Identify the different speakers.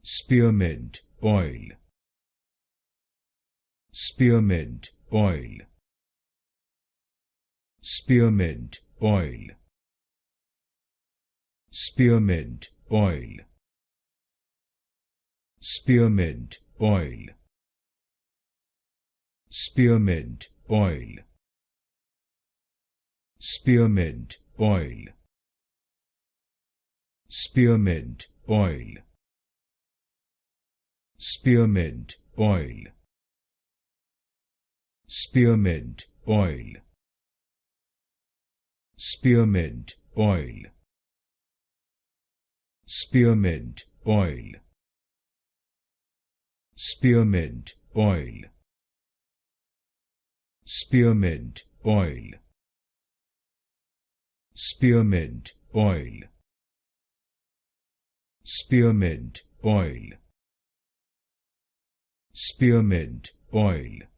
Speaker 1: Spearmint Oil. Spearmint Oil. Spearmint Oil. Spearmint Oil. Spearmint Oil. Spearmint Oil. Spearmint Oil. Spearmint Oil. Spearmint Oil. Spearmint Oil. Spearmint Oil. Spearmint Oil. Spearmint Oil. Spearmint Oil. Spearmint Oil. Spearmint Oil. Spearmint Oil.